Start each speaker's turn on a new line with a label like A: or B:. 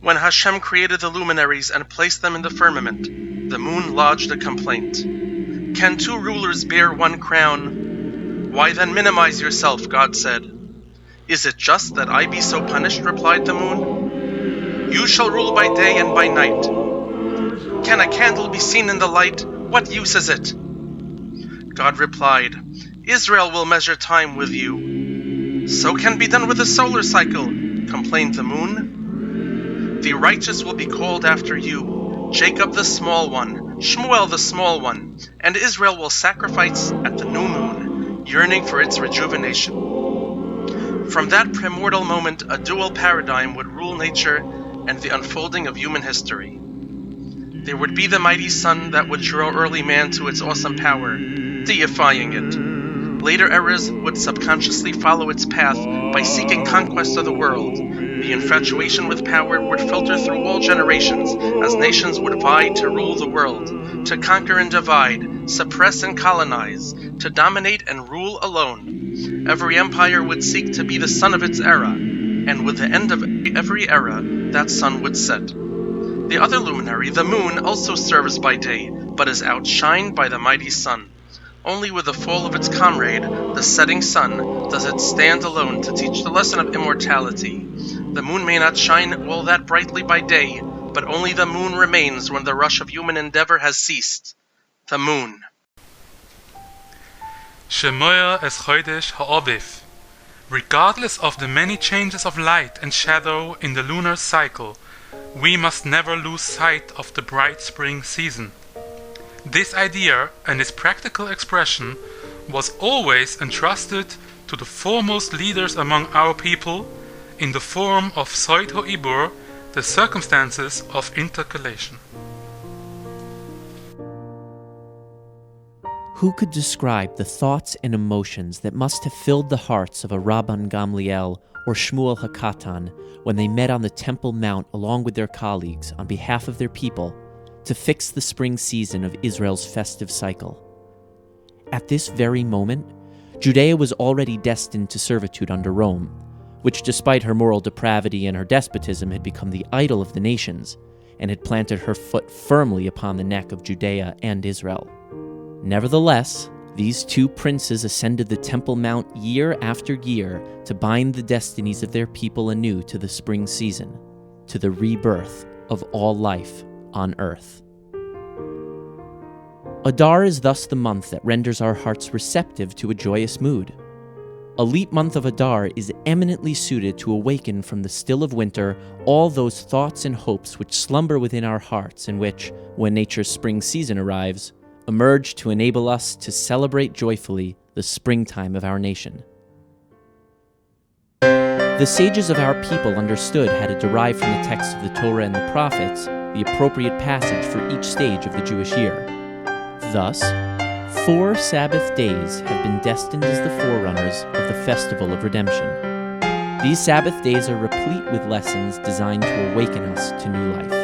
A: When Hashem created the luminaries and placed them in the firmament, the moon lodged a complaint. Can two rulers bear one crown? Why then minimize yourself, God said. Is it just that I be so punished, replied the moon? You shall rule by day and by night. Can a candle be seen in the light? What use is it? God replied, Israel will measure time with you. So can be done with the solar cycle, complained the moon. The righteous will be called after you, Jacob the small one, Shmuel the small one, and Israel will sacrifice at the new moon, yearning for its rejuvenation. From that primordial moment, a dual paradigm would rule nature and the unfolding of human history. There would be the mighty sun that would draw early man to its awesome power, deifying it. Later eras would subconsciously follow its path by seeking conquest of the world. The infatuation with power would filter through all generations as nations would vie to rule the world, to conquer and divide, suppress and colonize, to dominate and rule alone. Every empire would seek to be the sun of its era, and with the end of every era, that sun would set. The other luminary, the moon, also serves by day, but is outshined by the mighty sun. Only with the fall of its comrade, the setting sun, does it stand alone to teach the lesson of immortality. The moon may not shine all that brightly by day, but only the moon remains when the rush of human endeavor has ceased. The moon.
B: Shemoyer es Chodesh ha'Aviv. Regardless of the many changes of light and shadow in the lunar cycle, we must never lose sight of the bright spring season. This idea and its practical expression was always entrusted to the foremost leaders among our people in the form of Soid Ha'ibur, the circumstances of intercalation.
C: Who could describe the thoughts and emotions that must have filled the hearts of a Rabban Gamliel or Shmuel HaKatan when they met on the Temple Mount along with their colleagues on behalf of their people to fix the spring season of Israel's festive cycle? At this very moment, Judea was already destined to servitude under Rome, which despite her moral depravity and her despotism had become the idol of the nations and had planted her foot firmly upon the neck of Judea and Israel. Nevertheless, these two princes ascended the Temple Mount year after year to bind the destinies of their people anew to the spring season, to the rebirth of all life on earth. Adar is thus the month that renders our hearts receptive to a joyous mood. A leap month of Adar is eminently suited to awaken from the still of winter all those thoughts and hopes which slumber within our hearts and which, when nature's spring season arrives, emerge to enable us to celebrate joyfully the springtime of our nation. The sages of our people understood how to derive from the texts of the Torah and the prophets the appropriate passage for each stage of the Jewish year. Thus, 4 Sabbath days have been destined as the forerunners of the Festival of Redemption. These Sabbath days are replete with lessons designed to awaken us to new life.